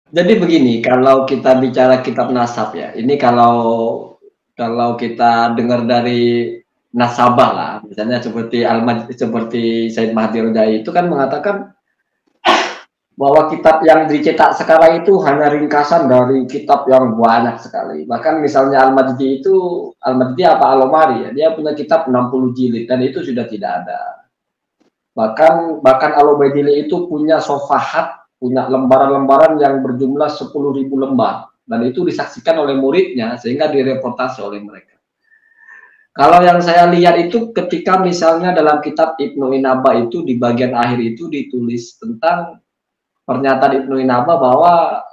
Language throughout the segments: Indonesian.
Jadi begini, kalau kita bicara kitab nasab ya, ini kalau kita dengar dari nasabah lah, misalnya seperti Said Mahdi Rodai itu kan mengatakan bahwa kitab yang dicetak sekarang itu hanya ringkasan dari kitab yang banyak sekali. Bahkan misalnya Al-Majdi apa Al-Omari ya, dia punya kitab 60 jilid dan itu sudah tidak ada. Bahkan Al-Ubaidillah itu punya sofahat, punya lembaran-lembaran yang berjumlah 10.000 lembar dan itu disaksikan oleh muridnya sehingga direportasi oleh mereka. Kalau yang saya lihat itu ketika misalnya dalam kitab Ibnu Inaba itu di bagian akhir itu ditulis tentang pernyataan Ibnu Inaba bahwa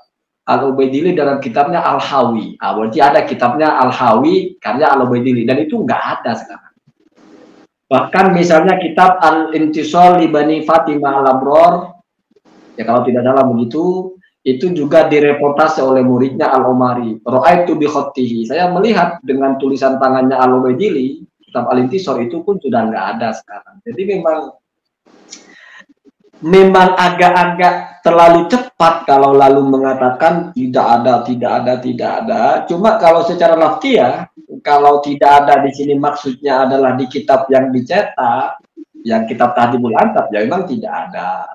Al-Ubaidillah dalam kitabnya Al-Hawi. Berarti ada kitabnya Al-Hawi karya Al-Ubaidillah dan itu nggak ada sekarang. Bahkan misalnya kitab Al-Intisol li Bani Fatimah Al-Abror, ya kalau tidak salah begitu, itu juga direportasi oleh muridnya Al-Omari. Ra'aitu bi khottihi. Saya melihat dengan tulisan tangannya Al-Ubaidillah, kitab Al-Intisol itu pun sudah nggak ada sekarang. Jadi memang agak-agak terlalu cepat kalau lalu mengatakan tidak ada, tidak ada, tidak ada. Cuma kalau secara lafziah, kalau tidak ada di sini maksudnya adalah di kitab yang dicetak, yang kitab Tahdhibul Ansab, ya memang tidak ada.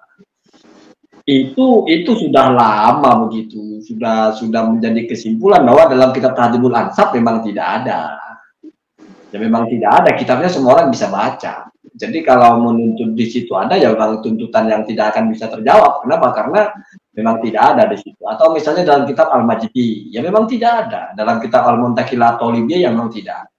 Itu sudah lama begitu, sudah menjadi kesimpulan bahwa dalam kitab Tahdhibul Ansab memang tidak ada. Ya memang tidak ada, kitabnya semua orang bisa baca. Jadi kalau menuntut di situ ada, ya memang tuntutan yang tidak akan bisa terjawab. Kenapa? Karena memang tidak ada di situ. Atau misalnya dalam kitab Al-Majdi, ya memang tidak ada. Dalam kitab Al-Muntaqilah Tolibiyah, ya memang tidak ada.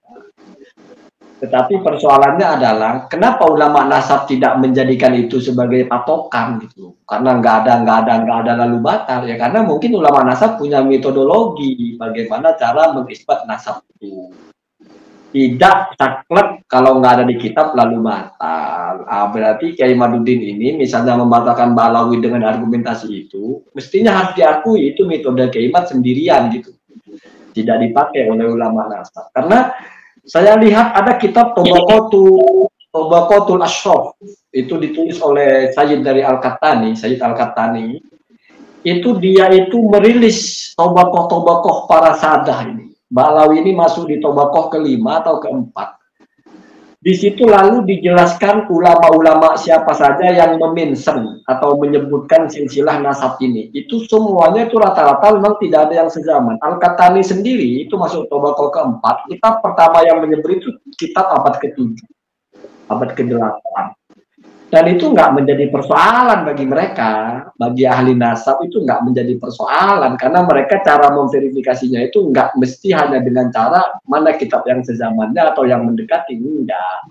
Tetapi persoalannya adalah, kenapa ulama nasab tidak menjadikan itu sebagai patokan gitu? Karena nggak ada lalu batal. Ya karena mungkin ulama nasab punya metodologi bagaimana cara mengisbat nasab itu. Tidak saklek kalau nggak ada di kitab lalu batal. Berarti Kiai Madudin ini misalnya membatalkan Balawi dengan argumentasi itu, mestinya harus diakui itu metode Kiai Mad sendirian gitu. Tidak dipakai oleh ulama nasab. Karena saya lihat ada kitab Tobaqatul Ashraf, itu ditulis oleh Sayyid dari Al-Qattani, Sayyid Al-Qattani. Itu dia itu merilis tobakoh-tobakoh para sadah ini. Balawi ini masuk di tobakoh kelima atau keempat. Di situ lalu dijelaskan ulama-ulama siapa saja yang memention atau menyebutkan silsilah nasab ini. Itu semuanya itu rata-rata memang tidak ada yang sezaman. Al-Qattani sendiri itu masuk tobakoh keempat. Kitab pertama yang menyebut itu kitab abad ke-7, abad ke-8. Dan itu nggak menjadi persoalan bagi mereka, bagi ahli nasab itu nggak menjadi persoalan karena mereka cara memverifikasinya itu nggak mesti hanya dengan cara mana kitab yang sezamannya atau yang mendekati, enggak.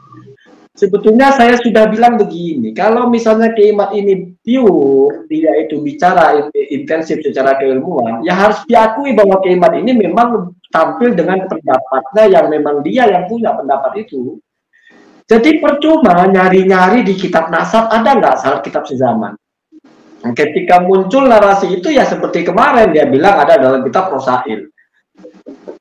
Sebetulnya saya sudah bilang begini, kalau misalnya keimat ini pure, dia itu bicara intensif secara keilmuan, ya harus diakui bahwa keimat ini memang tampil dengan pendapatnya yang memang dia yang punya pendapat itu. Jadi percuma nyari-nyari di kitab nasab ada nggak salah kitab sezaman. Ketika muncul narasi itu ya seperti kemarin dia bilang ada dalam kitab Rosail.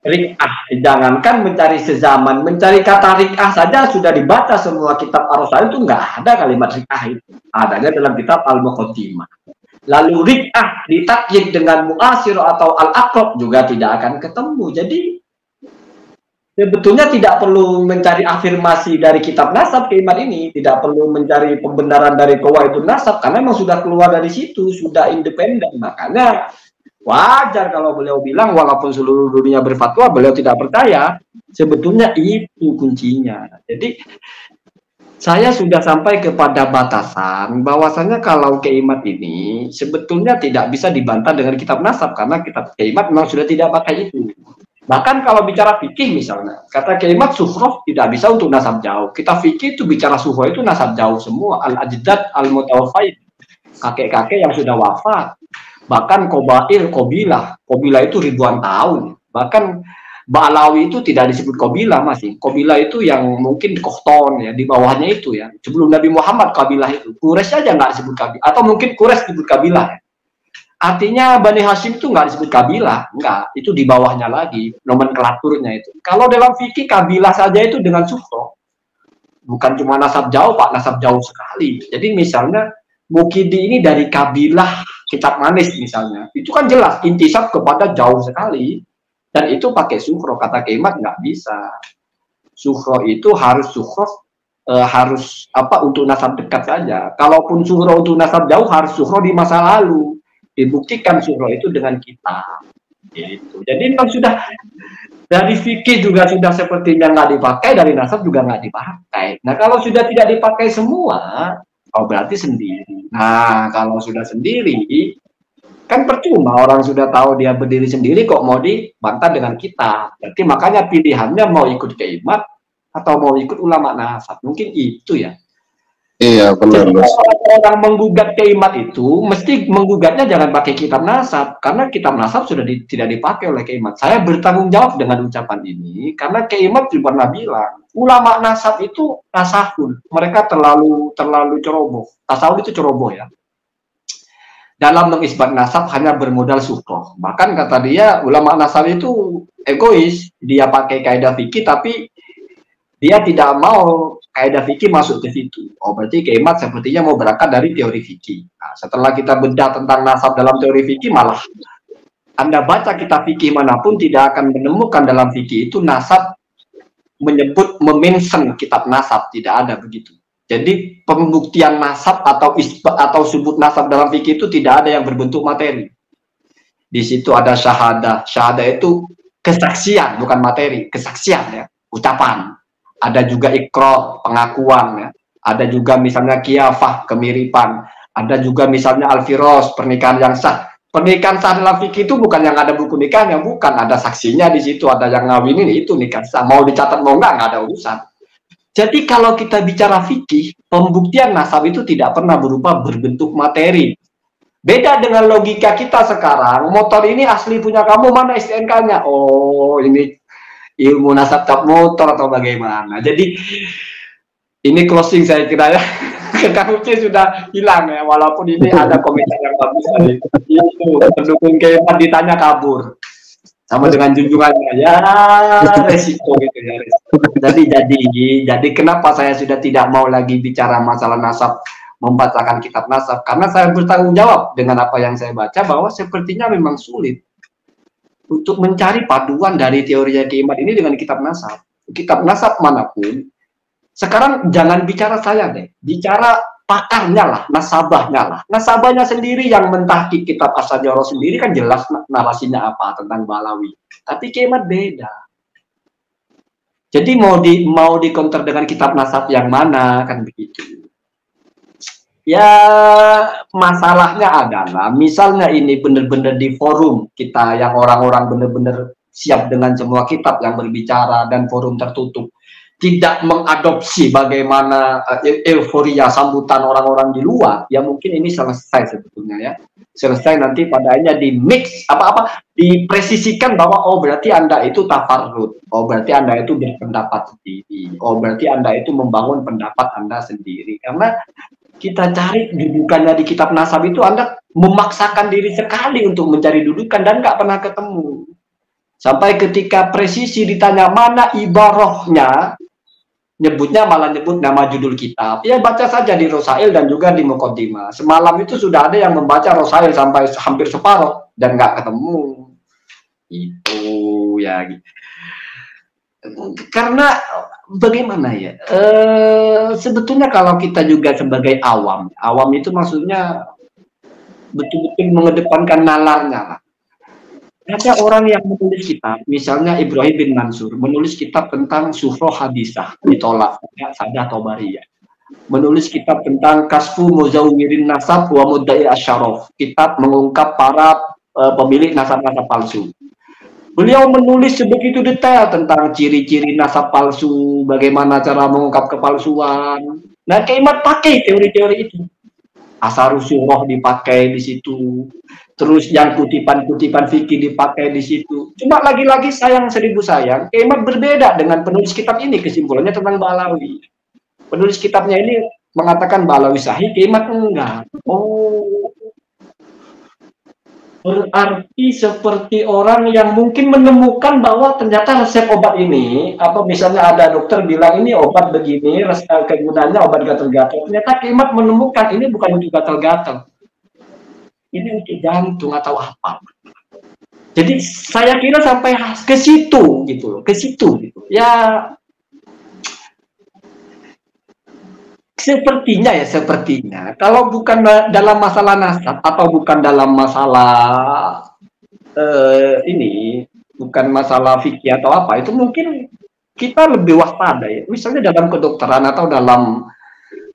Rik'ah, jangankan mencari sezaman, mencari kata rik'ah saja sudah dibaca semua kitab Ar-Rosail itu nggak ada kalimat rik'ah itu. Adanya dalam kitab Al-Muqaddimah. Lalu rik'ah ditakyid dengan mu'asir atau al-aqrab juga tidak akan ketemu. Jadi sebetulnya tidak perlu mencari afirmasi dari kitab nasab keiman ini, tidak perlu mencari pembenaran dari qawaidun nasab karena memang sudah keluar dari situ, sudah independen. Makanya wajar kalau beliau bilang walaupun seluruh dunia berfatwa beliau tidak percaya, sebetulnya itu kuncinya. Jadi saya sudah sampai kepada batasan bahwasanya kalau keimat ini sebetulnya tidak bisa dibantah dengan kitab nasab karena kitab keimat memang sudah tidak pakai itu. Bahkan kalau bicara fikih misalnya, kata kalimat suhroh tidak bisa untuk nasab jauh. Kita fikih itu bicara suhroh itu nasab jauh semua. Al-ajdad, al-mutawafaid, kakek-kakek yang sudah wafat. Bahkan kobilah itu ribuan tahun. Bahkan Ba'alawi itu tidak disebut kobilah masih. Kobilah itu yang mungkin kohton ya, di bawahnya itu ya. Sebelum Nabi Muhammad kabilah itu. Quraisy aja nggak disebut kabilah. Atau mungkin Quraisy disebut kabilah ya. Artinya Bani Hashim itu nggak disebut kabilah, enggak, itu di bawahnya lagi, nomenklaturnya itu. Kalau dalam fikih kabilah saja itu dengan sukro, bukan cuma nasab jauh Pak, nasab jauh sekali. Jadi misalnya Mukidi ini dari kabilah kitab manis misalnya, itu kan jelas intisab kepada jauh sekali, dan itu pakai sukro. Kata Kemat nggak bisa. Sukro itu harus sukro, harus apa, untuk nasab dekat saja. Kalaupun sukro untuk nasab jauh, harus sukro di masa lalu. Dibuktikan sukro itu dengan kita. Gitu. Jadi memang sudah dari fikih juga sudah sepertinya nggak dipakai, dari nasab juga nggak dipakai. Nah kalau sudah tidak dipakai semua, oh berarti sendiri. Nah kalau sudah sendiri, kan percuma, orang sudah tahu dia berdiri sendiri kok mau dibantah dengan kita. Berarti makanya pilihannya mau ikut Kemat atau mau ikut ulama nasab. Mungkin itu ya. Iya benar. Jadi kalau orang menggugat Kemat itu mesti menggugatnya jangan pakai kitab nasab, karena kitab nasab sudah tidak dipakai oleh Kemat. Saya bertanggung jawab dengan ucapan ini karena Kemat juga pernah bilang ulama nasab itu tasahul, mereka terlalu ceroboh. Tasawuf itu ceroboh ya. Dalam mengisbat nasab hanya bermodal sukroh. Bahkan kata dia ulama nasab itu egois, dia pakai kaidah fikih tapi dia tidak mau kaidah fikih masuk ke situ. Oh berarti Kemat sepertinya mau berangkat dari teori fikih. Nah, setelah kita bedah tentang nasab dalam teori fikih, malah Anda baca kitab fikih manapun tidak akan menemukan dalam fikih itu nasab menyebut memention kitab nasab, tidak ada begitu. Jadi pembuktian nasab atau isbat atau sebut nasab dalam fikih itu tidak ada yang berbentuk materi. Di situ ada syahadah. Syahadah itu kesaksian, bukan materi, kesaksian ya, ucapan. Ada juga ikrar, pengakuan ya. Ada juga misalnya kiafah, kemiripan. Ada juga misalnya al-firos, pernikahan yang sah. Pernikahan sah dalam fikih itu bukan yang ada buku nikah, yang bukan, ada saksinya di situ, ada yang ngawinin, itu nikah sah. Mau dicatat mau enggak ada urusan. Jadi kalau kita bicara fikih, pembuktian nasab itu tidak pernah berupa berbentuk materi. Beda dengan logika kita sekarang, motor ini asli punya kamu, mana STNK-nya? Oh, ini ilmu nasab cap motor atau bagaimana. Jadi ini closing saya kira ya. Kang Uci sudah hilang ya, walaupun ini ada komentar yang bagus tadi. Itu pendukung Kemat ditanya kabur. Sama dengan junjungannya, ya resiko gitu ya. Resiko. Jadi kenapa saya sudah tidak mau lagi bicara masalah nasab, membacakan kitab nasab, karena saya bertanggung jawab dengan apa yang saya baca, bahwa sepertinya memang sulit untuk mencari paduan dari teorinya Kemat ini dengan kitab nasab. Kitab nasab manapun, sekarang jangan bicara saya deh, bicara pakarnya lah, nasabahnya lah. Nasabahnya sendiri yang mentahqiq kitab As-Sajarah sendiri kan jelas narasinya apa tentang Balawi. Tapi Kemat beda. Jadi mau di counter dengan kitab nasab yang mana kan begitu. Ya masalahnya adalah misalnya ini benar-benar di forum kita yang orang-orang benar-benar siap dengan semua kitab yang berbicara dan forum tertutup, tidak mengadopsi bagaimana euforia sambutan orang-orang di luar, ya mungkin ini selesai sebetulnya ya. Selesai nanti padanya di mix apa-apa, dipresisikan bahwa oh berarti Anda itu tafarrud, oh berarti Anda itu berpendapat sendiri, oh berarti Anda itu membangun pendapat Anda sendiri. Karena kita cari dudukannya di kitab nasab itu Anda memaksakan diri sekali untuk mencari dudukan dan nggak pernah ketemu. Sampai ketika presisi ditanya mana ibarahnya, nyebutnya malah nyebut nama judul kitab. Ya baca saja di Rosail dan juga di Muqaddimah. Semalam itu sudah ada yang membaca Rosail sampai hampir separuh dan nggak ketemu. Itu ya. Karena bagaimana ya? Sebetulnya kalau kita juga sebagai awam itu maksudnya betul-betul mengedepankan nalarnya lah. Ada orang yang menulis kitab, misalnya Ibrahim bin Mansur, menulis kitab tentang Sufroh Hadisah, ditolak, ya, Sadah Tobariyah. Menulis kitab tentang Kasfu Muzawwirin Nasab wa Muddai Asyaraf, kitab mengungkap para pemilik nasab-nasab palsu. Beliau menulis sebegitu detail tentang ciri-ciri nasab palsu, bagaimana cara mengungkap kepalsuan. Nah, Kemat pakai teori-teori itu. Asarusuroh dipakai di situ. Terus yang kutipan-kutipan fikih dipakai di situ. Cuma lagi-lagi sayang seribu sayang, Kemat berbeda dengan penulis kitab ini, kesimpulannya tentang Balawi. Penulis kitabnya ini mengatakan Balawi sahih, Kemat enggak. Oh, Berarti seperti orang yang mungkin menemukan bahwa ternyata resep obat ini, atau misalnya ada dokter bilang ini obat begini, kegunaannya obat gatal-gatal. Ternyata Kimat menemukan ini bukan untuk gatal-gatal, ini untuk jantung atau apa. Jadi saya kira sampai ke situ gitu, ke situ gitu. Ya sepertinya kalau bukan dalam masalah nasab atau bukan dalam masalah ini, bukan masalah fikih atau apa, itu mungkin kita lebih waspada ya. Misalnya dalam kedokteran atau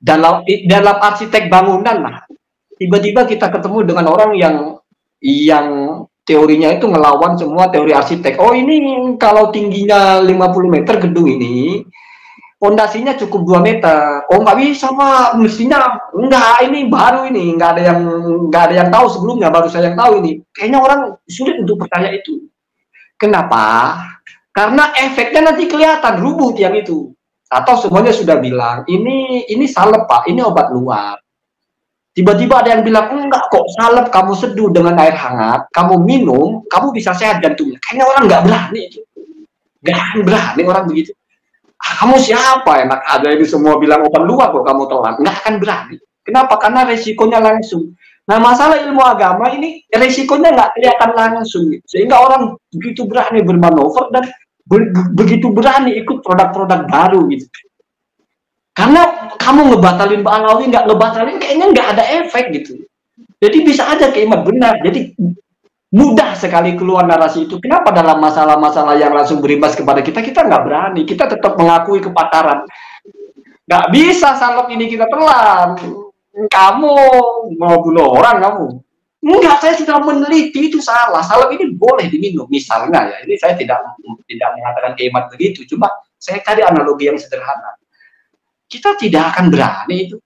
dalam arsitek bangunan lah. Tiba-tiba kita ketemu dengan orang yang teorinya itu ngelawan semua teori arsitek. Oh, ini kalau tingginya 50 meter gedung ini, pondasinya cukup 2 meter. Oh, nggak bisa Pak, mestinya enggak, ini baru, ini nggak ada yang tahu sebelumnya, baru saya yang tahu ini. Kayaknya orang sulit untuk percaya itu. Kenapa? Karena efeknya nanti kelihatan rubuh yang itu. Atau semuanya sudah bilang ini salep Pak, ini obat luar. Tiba-tiba ada yang bilang enggak kok, salep kamu seduh dengan air hangat, kamu minum, kamu bisa sehat jantungnya. Kayaknya orang nggak berani itu. Nggak berani orang begitu. Kamu siapa, enak ada ini semua bilang obat luar kok kamu telan, nggak akan berani. Kenapa? Karena resikonya langsung. Nah, masalah ilmu agama ini resikonya nggak kelihatan langsung, sehingga orang begitu berani bermanuver dan begitu berani ikut produk-produk baru gitu. Karena kamu ngebatalin Pak Alawi, nggak ngebatalin, kayaknya nggak ada efek gitu. Jadi bisa aja Kimat benar. Jadi mudah sekali keluar narasi itu. Kenapa dalam masalah-masalah yang langsung berimbas kepada kita nggak berani, kita tetap mengakui kepakaran. Nggak bisa salep ini kita telan. Kamu mau bunuh orang kamu. Enggak, saya sudah meneliti itu salah. Salep ini boleh diminum misalnya ya. Ini saya tidak mengatakan Kimat begitu. Cuma saya cari analogi yang sederhana. Kita tidak akan berani itu.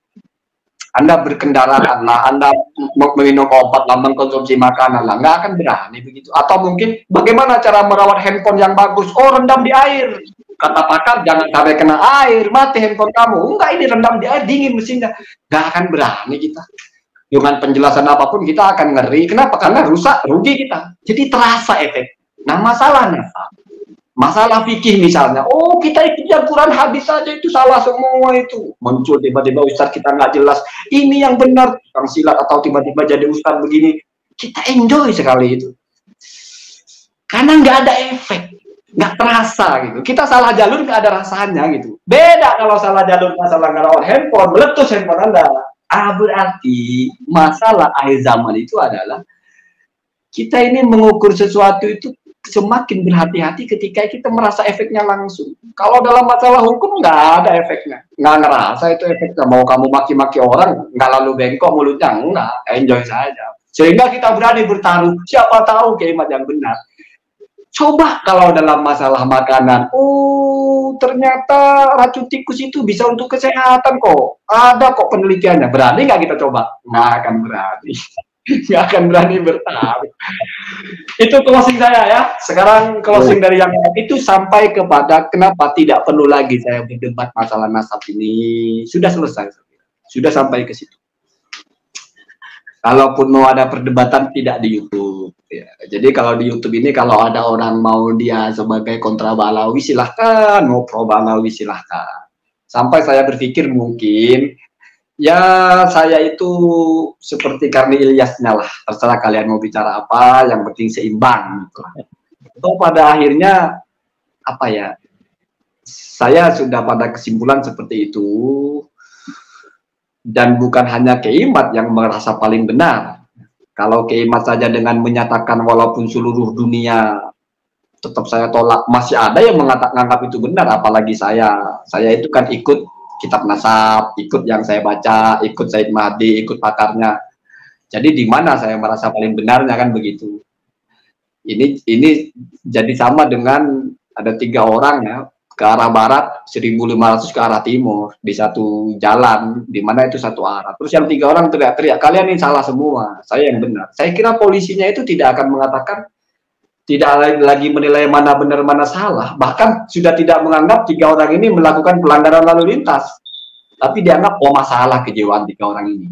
Anda berkendara lah, Anda minum obat lah, mengkonsumsi makanan lah, nggak akan berani begitu. Atau mungkin bagaimana cara merawat handphone yang bagus? Oh, rendam di air. Kata pakar, jangan sampai kena air, mati handphone kamu. Enggak, ini rendam di air, dingin mesinnya. Nggak akan berani kita. Dengan penjelasan apapun kita akan ngeri. Kenapa? Karena rusak, rugi kita. Jadi terasa efek. Nah, masalahnya masalah fikih misalnya, oh kita ikut Al-Quran hadis saja itu salah semua itu. Muncul tiba-tiba ustadz kita nggak jelas, ini yang benar, tukang silat atau tiba-tiba jadi ustadz begini. Kita enjoy sekali itu. Karena nggak ada efek, nggak terasa gitu. Kita salah jalur nggak ada rasanya gitu. Beda kalau salah jalur masalah ngerawat handphone, meletus handphone Anda. Berarti masalah akhir zaman itu adalah kita ini mengukur sesuatu itu semakin berhati-hati ketika kita merasa efeknya langsung. Kalau dalam masalah hukum nggak ada efeknya, nggak ngerasa itu efeknya. Mau kamu maki-maki orang, nggak lalu bengkok mulutnya, nggak, enjoy saja. Sehingga kita berani bertaruh, siapa tahu Kimat yang benar. Coba kalau dalam masalah makanan, oh ternyata racun tikus itu bisa untuk kesehatan kok, ada kok penelitiannya. Berani nggak kita coba? Nggak akan berani. Nggak akan berani bertaruh. Itu closing saya ya. Sekarang closing dari yang itu sampai kepada kenapa tidak perlu lagi saya berdebat masalah nasab ini. Sudah selesai. Sudah sampai ke situ. Kalaupun mau ada perdebatan tidak di YouTube. Ya. Jadi kalau di YouTube ini kalau ada orang mau dia sebagai kontra Ba'alawi silahkan, mau pro Ba'alawi silahkan. Sampai saya berpikir mungkin ya saya itu seperti Karni Ilyasnya lah, terserah kalian mau bicara apa, yang penting seimbang gitu. Atau pada akhirnya apa ya, saya sudah pada kesimpulan seperti itu, dan bukan hanya Kimat yang merasa paling benar. Kalau Kimat saja dengan menyatakan walaupun seluruh dunia tetap saya tolak, masih ada yang menganggap itu benar, apalagi saya itu kan ikut kitab nasab, ikut yang saya baca, ikut Said Mahdi, ikut pakarnya. Jadi di mana saya merasa paling benarnya kan begitu. Ini jadi sama dengan ada 3 orang ya, ke arah barat 1.500 ke arah timur di satu jalan, di mana itu satu arah. Terus yang 3 orang teriak-teriak, kalian ini salah semua, saya yang benar. Saya kira polisinya itu tidak akan mengatakan, tidak lagi menilai mana benar mana salah, bahkan sudah tidak menganggap 3 orang ini melakukan pelanggaran lalu lintas, tapi dianggap oh masalah kejiwaan 3 orang ini.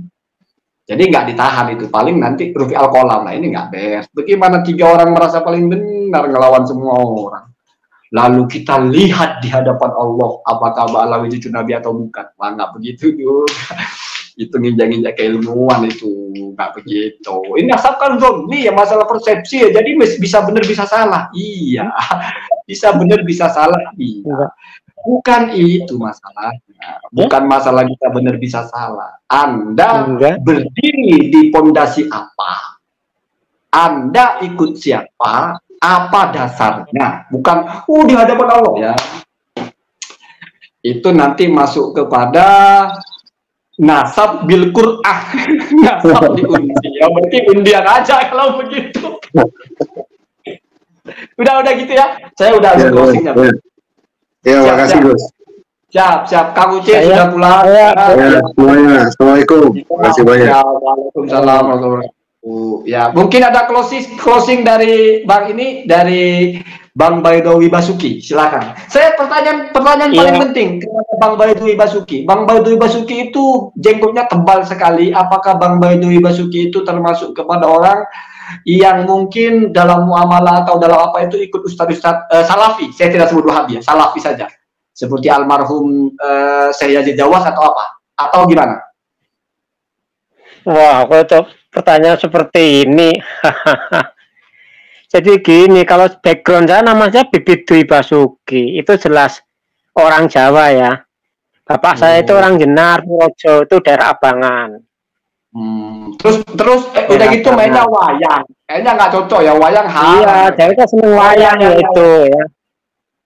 Jadi nggak ditahan itu, paling nanti rufi al-qalam. Nah ini nggak beres. Bagaimana 3 orang merasa paling benar ngelawan semua orang? Lalu kita lihat di hadapan Allah apakah Mbak Alawi cucu Nabi atau bukan. Wah nggak begitu juga. Itu nginjak-nginjak keilmuan itu, nggak begitu. Ini asalkan zonni ya, masalah persepsi ya. Jadi bisa benar bisa salah. Iya. Bisa benar bisa salah. Iya. Bukan itu masalahnya. Bukan masalah kita benar bisa salah. Anda berdiri di pondasi apa? Anda ikut siapa? Apa dasarnya? Bukan di hadapan Allah ya. Itu nanti masuk kepada nasab bil Qur'an. Nasab diundi. Ya berarti undian aja kalau begitu. Udah gitu ya. Saya udah closing ya. Ya, makasih Gus. Siap. Kang Uci sudah pulang. Ya, semuanya. Assalamualaikum. Terima kasih banyak. Waalaikumsalam. Ya, mungkin ada closing dari Bang Baidowi Basuki. Silakan. Saya pertanyaan paling penting kepada Bang Baidowi Basuki. Bang Baidowi Basuki itu jenggotnya tebal sekali. Apakah Bang Baidowi Basuki itu termasuk kepada orang yang mungkin dalam muamalah atau dalam apa itu ikut ustadz salafi? Saya tidak sebut wahabi ya, salafi saja. Seperti almarhum Syekh Yazid Jawas atau apa? Atau gimana? Wah, kalau pertanyaan seperti ini. Jadi gini, kalau background saya namanya Bibit Dwi Basuki, itu jelas orang Jawa ya. Bapak saya itu orang Jenar, Purworejo, itu daerah Abangan. Terus udah gitu mainnya wayang. Kayaknya nggak cocok ya, wayang haram. Iya, Jawa kan seneng wayang ya itu ya.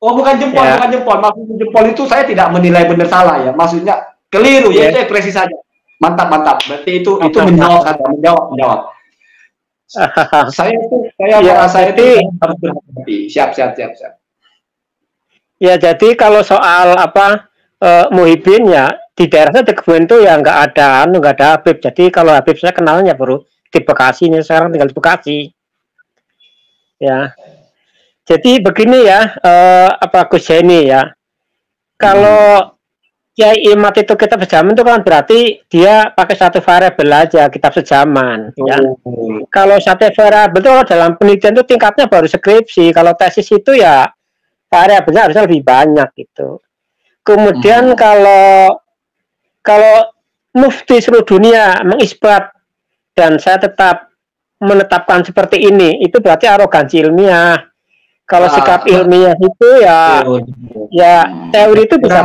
Oh bukan jempol, bukan jempol. Maksudnya jempol itu saya tidak menilai benar salah ya. Maksudnya keliru ya, itu ekspresi saja. Mantap. Berarti itu menjawab. Saya merasa itu harus berhati. Siap. Ya jadi kalau soal Muhyiddin ya di daerahnya di kebun itu ya nggak ada Habib. Jadi kalau Habib saya kenalnya baru di Bekasi, ini sekarang tinggal di Bekasi. Ya. Jadi begini ya, Gus Jeni ya. Kalau Kiai Imat itu kitab sejaman itu kan berarti dia pakai satu variabel aja, kitab sejaman ya. Kalau satu variabel itu dalam penelitian itu tingkatnya baru skripsi. Kalau tesis itu ya variabelnya harusnya lebih banyak gitu. Kemudian kalau mufti seluruh dunia mengisbat dan saya tetap menetapkan seperti ini, itu berarti arogansi ilmiah. Kalau sikap ilmiah itu ya teori itu bisa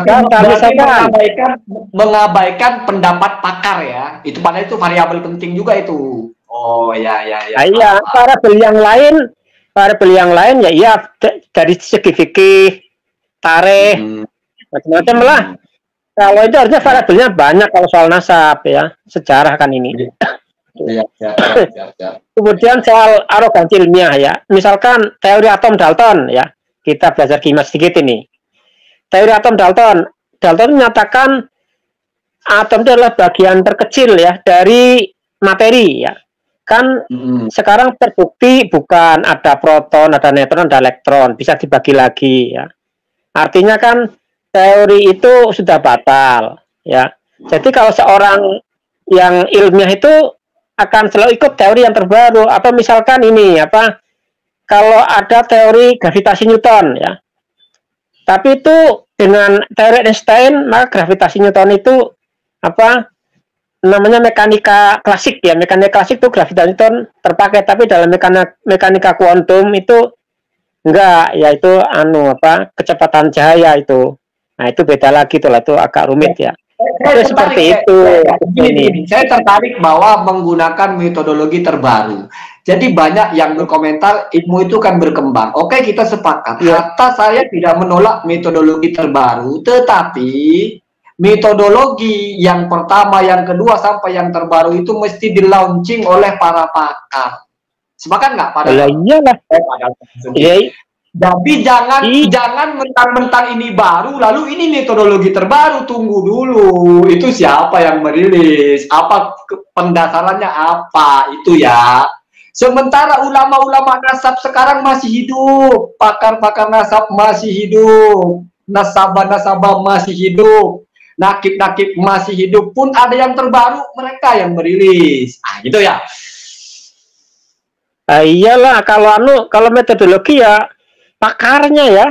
mengabaikan pendapat pakar ya. Itu padahal itu variabel penting juga itu. Oh ya. Iya, variabel yang lain ya dari segi fikih, tarikh, macam-macam lah. Kalau itu harusnya variabelnya banyak kalau soal nasab ya, sejarah kan ini. Ya. Kemudian soal arogansi ilmiah ya, misalkan teori atom Dalton ya, kita belajar kimia sedikit ini. Teori atom Dalton menyatakan atom itu adalah bagian terkecil ya dari materi ya. Kan sekarang terbukti bukan ada proton, ada neutron, ada elektron, bisa dibagi lagi ya. Artinya kan teori itu sudah batal ya. Jadi kalau seorang yang ilmiah itu akan selalu ikut teori yang terbaru. Atau misalkan ini kalau ada teori gravitasi Newton ya, tapi itu dengan teori Einstein maka gravitasi Newton itu namanya mekanika klasik ya. Mekanika klasik itu gravitasi Newton terpakai, tapi dalam mekanika kuantum itu enggak, yaitu kecepatan cahaya itu. Nah itu beda lagi tuh lah, itu agak rumit ya. Saya tertarik bahwa menggunakan metodologi terbaru. Jadi banyak yang berkomentar ilmu itu kan berkembang. Oke, kita sepakat. Hatta saya tidak menolak metodologi terbaru, tetapi metodologi yang pertama, yang kedua sampai yang terbaru itu mesti di-launching oleh para pakar. Sepakat nggak? Jadi jangan mentang-mentang ini baru, lalu ini metodologi terbaru, tunggu dulu. Itu siapa yang merilis? Apa pendasarannya apa? Itu ya. Sementara ulama-ulama nasab sekarang masih hidup, pakar-pakar nasab masih hidup, nasabah-nasabah masih hidup. nakib-nakib masih hidup pun ada yang terbaru mereka yang merilis. Gitu ya. Iyalah, kalau metodologi ya pakarnya ya.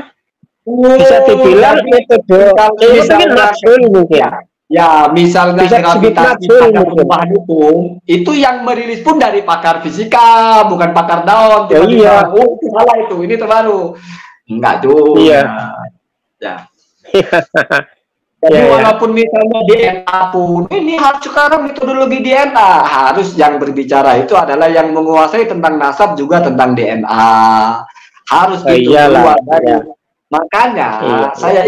Bisa dibilang metode mungkin Maxwell mungkin. Ya, misalnya gravitasi pada perubahan hukum, itu yang merilis pun dari pakar fisika, bukan pakar daun. Iya. Oh, itu salah itu, ini terbaru. Enggak juga. Iya. Ya. Jadi walaupun misalnya DNA pun, ini harus sekarang metodologi DNA, harus yang berbicara itu adalah yang menguasai tentang nasab juga tentang DNA. Harus itu keluar dari. Makanya saya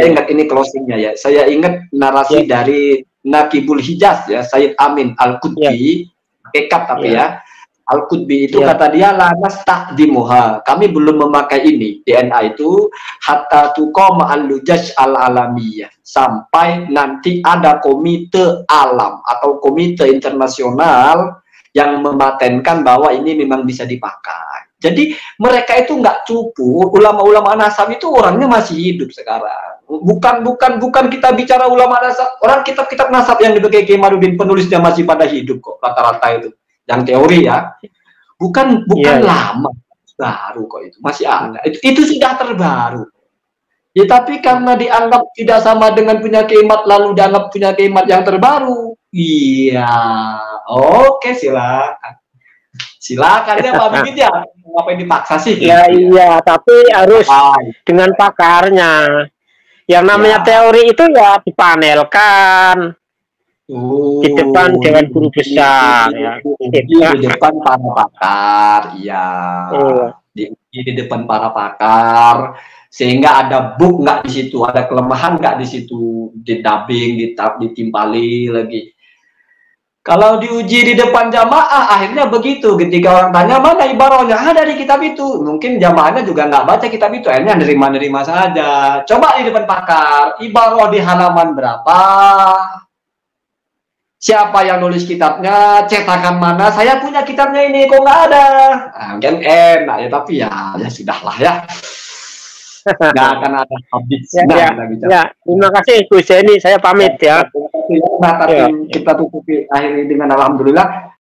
ingat ini closingnya ya. Saya ingat narasi dari Nakibul Hijaz ya, Sayyid Amin Al-Qutbi, kekat tapi ya. Al-Qutbi itu kata dia lanas takdimuha. Kami belum memakai ini DNA itu hatta tuqama al-lujaj al-alamiyah, sampai nanti ada komite alam atau komite internasional yang mematenkan bahwa ini memang bisa dipakai. Jadi mereka itu nggak cupu, ulama-ulama nasab itu orangnya masih hidup sekarang. Bukan kita bicara ulama nasab, orang kitab-kitab nasab yang dipakai Kemaluddin penulisnya masih pada hidup kok rata-rata itu. Yang teori ya, bukan lama, baru kok itu masih ada. Itu sudah terbaru. Ya tapi karena dianggap tidak sama dengan punya kemat lalu dianggap punya kemat yang terbaru. Iya, oke silakan ya Pak Bigit ya. Ngapain dipaksa sih? Ya iya, tapi harus dengan pakarnya. Yang namanya teori itu ya dipanelkan di depan Dewan Guru Besar ya. Di depan para pakar, di depan para pakar, sehingga ada buk nggak di situ, ada kelemahan nggak di situ, di dubbing, ditimpali lagi. Kalau diuji di depan jamaah, akhirnya begitu. Ketika orang tanya, mana ibarohnya? Ada di kitab itu. Mungkin jamaahnya juga nggak baca kitab itu. Akhirnya nerima-nerima saja. Coba di depan pakar, ibaroh di halaman berapa? Siapa yang nulis kitabnya? Cetakan mana? Saya punya kitabnya ini, kok nggak ada? Mungkin enak ya, tapi ya sudahlah ya. Nggak akan ada habis. Terima kasih Bu Zeni, saya pamit ya. Kita tutupi akhir ini dengan alhamdulillah.